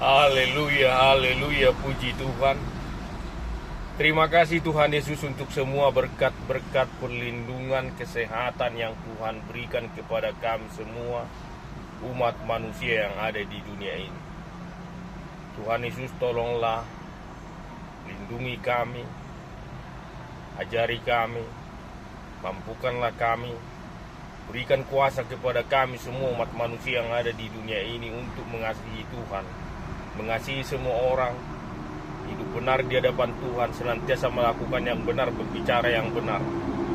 Haleluya, haleluya, puji Tuhan. Terima kasih Tuhan Yesus untuk semua berkat-berkat perlindungan kesehatan yang Tuhan berikan kepada kami semua umat manusia yang ada di dunia ini. Tuhan Yesus, tolonglah lindungi kami, ajari kami, mampukanlah kami, berikan kuasa kepada kami semua umat manusia yang ada di dunia ini untuk mengasihi Tuhan, mengasihi semua orang, hidup benar di hadapan Tuhan, senantiasa melakukan yang benar, berbicara yang benar,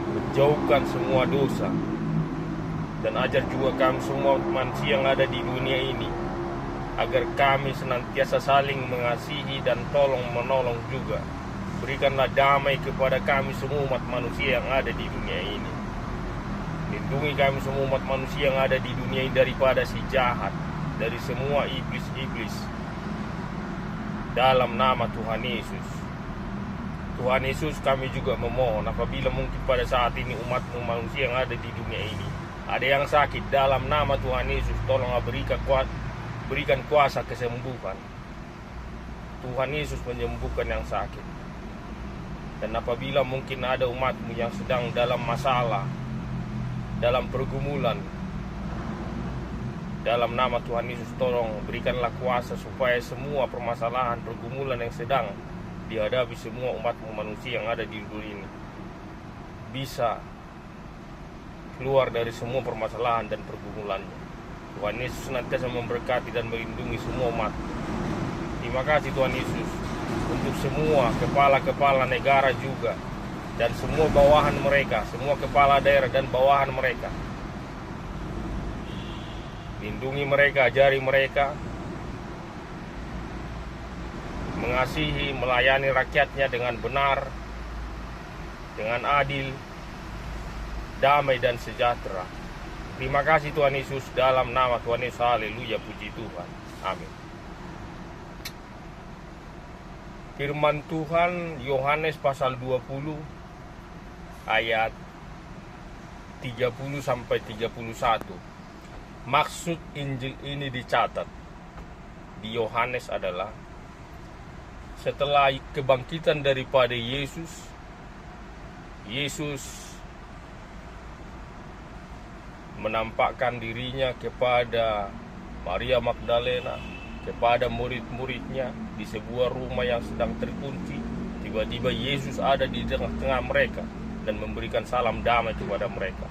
menjauhkan semua dosa. Dan ajar juga kami semua manusia yang ada di dunia ini, agar kami senantiasa saling mengasihi dan tolong menolong juga. Berikanlah damai kepada kami semua umat manusia yang ada di dunia ini. Lindungi kami semua umat manusia yang ada di dunia ini daripada si jahat, dari semua iblis-iblis, dalam nama Tuhan Yesus. Tuhan Yesus, kami juga memohon apabila mungkin pada saat ini umat-Mu manusia yang ada di dunia ini ada yang sakit, dalam nama Tuhan Yesus tolonglah berikan kuasa kesembuhan. Tuhan Yesus menyembuhkan yang sakit. Dan apabila mungkin ada umat-Mu yang sedang dalam masalah, dalam pergumulan, dalam nama Tuhan Yesus tolong berikanlah kuasa supaya semua permasalahan, pergumulan yang sedang dihadapi semua umat-Mu manusia yang ada di dunia ini bisa keluar dari semua permasalahan dan pergumulannya. Tuhan Yesus senantiasa memberkati dan melindungi semua umat. Terima kasih Tuhan Yesus untuk semua kepala-kepala negara juga, dan semua bawahan mereka, semua kepala daerah dan bawahan mereka. Lindungi mereka, ajari mereka mengasihi, melayani rakyatnya dengan benar, dengan adil, damai dan sejahtera. Terima kasih Tuhan Yesus, dalam nama Tuhan Yesus. Haleluya, puji Tuhan. Amin. Firman Tuhan Yohanes pasal 20 ayat 30 sampai 31. Maksud Injil ini dicatat di Yohanes adalah setelah kebangkitan daripada Yesus menampakkan dirinya kepada Maria Magdalena, kepada murid-muridnya di sebuah rumah yang sedang terkunci. Tiba-tiba Yesus ada di tengah-tengah mereka dan memberikan salam damai kepada mereka.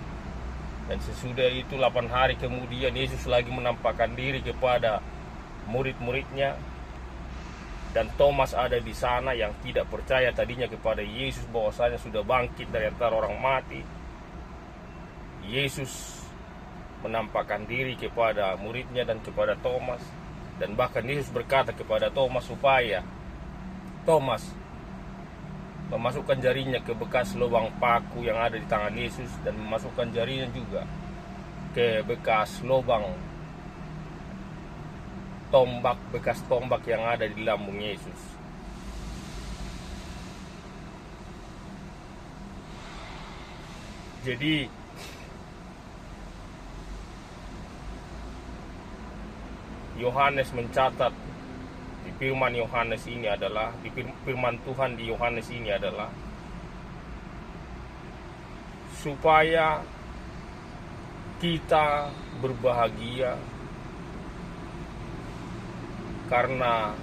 Dan sesudah itu 8 hari kemudian Yesus lagi menampakkan diri kepada murid-muridnya. Dan Thomas ada di sana yang tidak percaya tadinya kepada Yesus bahwasanya sudah bangkit dari antara orang mati. Yesus menampakkan diri kepada muridnya dan kepada Thomas. Dan bahkan Yesus berkata kepada Thomas supaya Thomas memasukkan jarinya ke bekas lubang paku yang ada di tangan Yesus, dan memasukkan jarinya juga ke bekas lubang bekas tombak yang ada di lambung Yesus. Jadi Yohanes mencatat di firman Yohanes ini adalah, di firman Tuhan di Yohanes ini adalah supaya kita berbahagia karena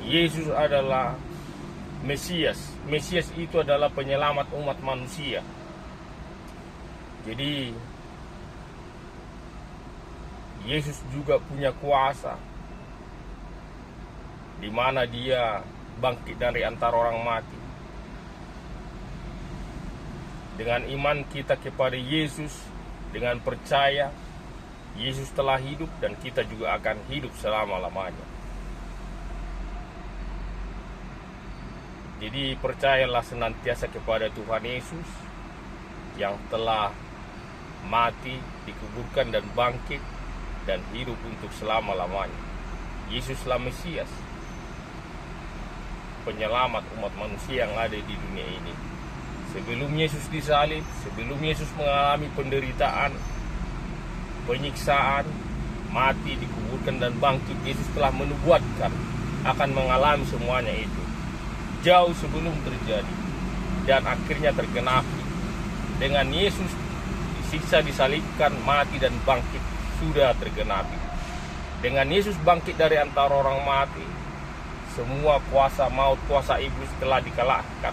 Yesus adalah Mesias. Mesias itu adalah penyelamat umat manusia. Jadi Yesus juga punya kuasa, di mana Dia bangkit dari antara orang mati. Dengan iman kita kepada Yesus, dengan percaya Yesus telah hidup dan kita juga akan hidup selama-lamanya. Jadi percayalah senantiasa kepada Tuhan Yesus yang telah mati, dikuburkan dan bangkit dan hidup untuk selama-lamanya. Yesuslah Mesias, penyelamat umat manusia yang ada di dunia ini. Sebelum Yesus disalib, sebelum Yesus mengalami penderitaan, penyiksaan, mati, dikuburkan dan bangkit. Yesus telah menubuatkan akan mengalami semuanya itu jauh sebelum terjadi, dan akhirnya tergenapi dengan Yesus disiksa, disalibkan, mati dan bangkit. Sudah tergenapi. Dengan Yesus bangkit dari antara orang mati, semua kuasa maut, kuasa iblis telah dikalahkan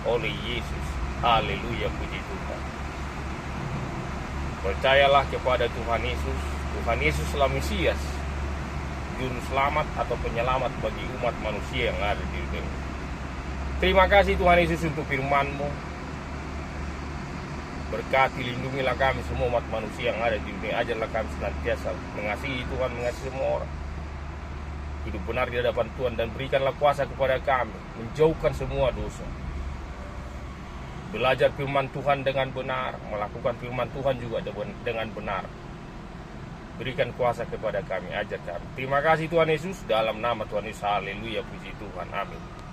oleh Yesus. Haleluya, puji Tuhan. Percayalah kepada Tuhan Yesus. Tuhan Yesuslah Mesias, juru selamat atau penyelamat bagi umat manusia yang ada di dunia. Terima kasih Tuhan Yesus untuk firman-Mu. Berkati, lindungilah kami semua umat manusia yang ada di dunia. Ajarlah kami senantiasa mengasihi Tuhan, mengasihi semua orang, hidup benar di hadapan Tuhan, dan berikanlah kuasa kepada kami menjauhkan semua dosa, belajar firman Tuhan dengan benar, melakukan firman Tuhan juga dengan benar. Berikan kuasa kepada kami, ajar kami. Terima kasih Tuhan Yesus, dalam nama Tuhan Yesus. Haleluya, puji Tuhan, amin.